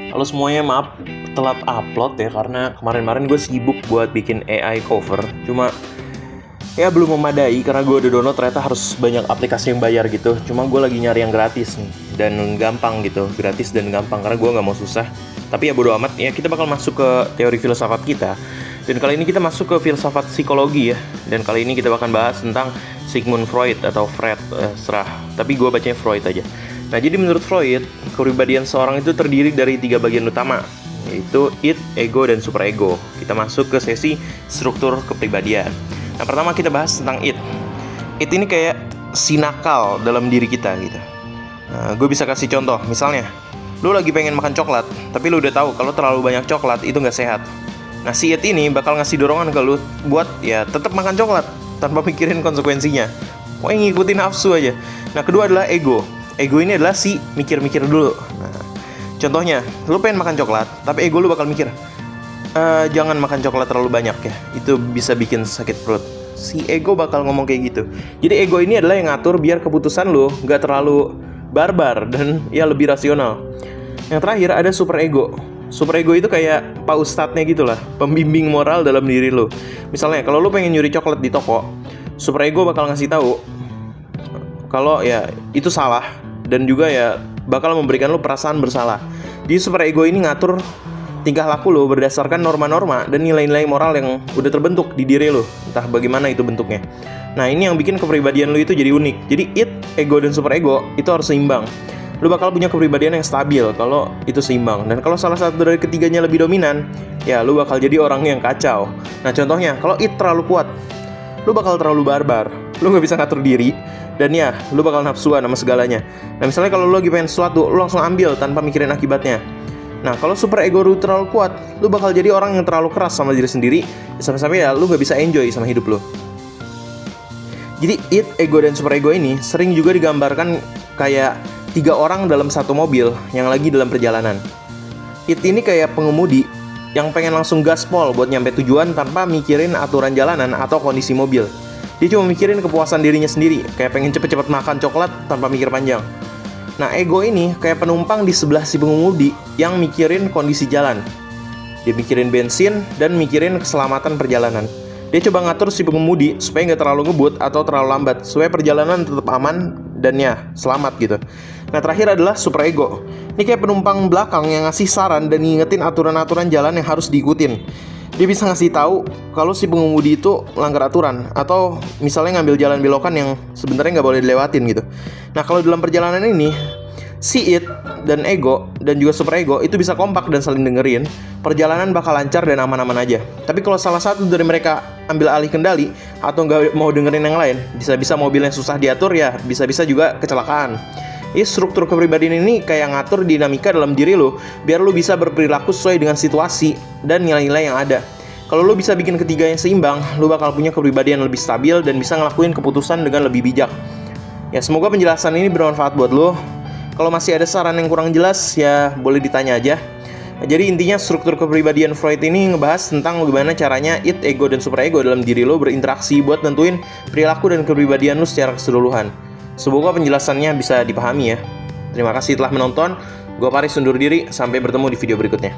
Halo semuanya, maaf telat upload ya karena kemarin-kemarin gue sibuk buat bikin AI cover. Cuma ya belum memadai karena gue udah download ternyata harus banyak aplikasi yang bayar gitu. Cuma gue lagi nyari yang gratis nih dan gampang gitu, gratis dan gampang karena gue nggak mau susah. Tapi ya bodo amat ya, kita bakal masuk ke teori filsafat kita. Dan kali ini kita masuk ke filsafat psikologi ya. Dan kali ini kita bakal bahas tentang Sigmund Freud atau Fred, serah. Tapi gue bacanya Freud aja. Nah, jadi menurut Freud, kepribadian seorang itu terdiri dari 3 bagian utama, yaitu id, ego, dan superego. Kita masuk ke sesi struktur kepribadian. Nah, pertama kita bahas tentang id. Id ini kayak si nakal dalam diri kita gitu. Nah, gue bisa kasih contoh, misalnya, lu lagi pengen makan coklat, tapi lu udah tahu kalau terlalu banyak coklat itu nggak sehat. Nah, si id ini bakal ngasih dorongan ke lu buat ya tetap makan coklat tanpa mikirin konsekuensinya. Pokoknya ngikutin nafsu aja. Nah, kedua adalah ego. Ego ini adalah si mikir-mikir dulu. Nah, contohnya, lu pengen makan coklat, tapi ego lu bakal mikir, jangan makan coklat terlalu banyak ya, itu bisa bikin sakit perut. Si ego bakal ngomong kayak gitu. Jadi ego ini adalah yang ngatur biar keputusan lu gak terlalu barbar dan ya lebih rasional. Yang terakhir ada superego. Superego itu kayak pak ustadznya gitu lah, pembimbing moral dalam diri lu. Misalnya, kalau lu pengen nyuri coklat di toko, superego bakal ngasih tahu kalau ya itu salah, dan juga ya bakal memberikan lo perasaan bersalah. Jadi superego ini ngatur tingkah laku lo berdasarkan norma-norma dan nilai-nilai moral yang udah terbentuk di diri lo, entah bagaimana itu bentuknya. Nah, ini yang bikin kepribadian lo itu jadi unik. Jadi id, ego, dan superego itu harus seimbang. Lo bakal punya kepribadian yang stabil kalau itu seimbang. Dan kalau salah satu dari ketiganya lebih dominan, ya lo bakal jadi orang yang kacau. Nah, contohnya, kalau id terlalu kuat, lo bakal terlalu barbar, lo gak bisa ngatur diri, dan ya, lu bakal nafsuan sama segalanya. Nah, misalnya kalau lu lagi pengen sesuatu, lu langsung ambil tanpa mikirin akibatnya. Nah, kalau super ego lu terlalu kuat, lu bakal jadi orang yang terlalu keras sama diri sendiri, sampai-sampai ya lu gak bisa enjoy sama hidup lu. Jadi id, ego, dan super ego ini sering juga digambarkan kayak 3 orang dalam satu mobil yang lagi dalam perjalanan. Id ini kayak pengemudi yang pengen langsung gaspol buat nyampe tujuan tanpa mikirin aturan jalanan atau kondisi mobil. Dia cuma mikirin kepuasan dirinya sendiri, kayak pengen cepet-cepet makan coklat tanpa mikir panjang. Nah, ego ini kayak penumpang di sebelah si pengemudi yang mikirin kondisi jalan. Dia mikirin bensin dan mikirin keselamatan perjalanan. Dia coba ngatur si pengemudi supaya nggak terlalu ngebut atau terlalu lambat, supaya perjalanan tetap aman dan ya selamat gitu. Nah, terakhir adalah superego. Ini kayak penumpang belakang yang ngasih saran dan ngingetin aturan-aturan jalan yang harus diikutin. Dia bisa ngasih tahu kalau si pengemudi itu melanggar aturan, atau misalnya ngambil jalan belokan yang sebenarnya nggak boleh dilewatin gitu. Nah, kalau dalam perjalanan ini, si id dan ego dan juga superego itu bisa kompak dan saling dengerin, perjalanan bakal lancar dan aman-aman aja. Tapi kalau salah satu dari mereka ambil alih kendali atau nggak mau dengerin yang lain, bisa-bisa mobil yang susah diatur ya bisa-bisa juga kecelakaan. Struktur kepribadian ini kayak ngatur dinamika dalam diri lo, biar lo bisa berperilaku sesuai dengan situasi dan nilai-nilai yang ada. Kalau lo bisa bikin ketiga yang seimbang, lo bakal punya kepribadian lebih stabil dan bisa ngelakuin keputusan dengan lebih bijak. Ya, semoga penjelasan ini bermanfaat buat lo. Kalau masih ada saran yang kurang jelas, ya boleh ditanya aja. Nah, jadi intinya struktur kepribadian Freud ini ngebahas tentang bagaimana caranya id, ego, dan superego dalam diri lo berinteraksi buat nentuin perilaku dan kepribadian lo secara keseluruhan. Semoga penjelasannya bisa dipahami ya. Terima kasih telah menonton. Gua Paris undur diri. Sampai bertemu di video berikutnya.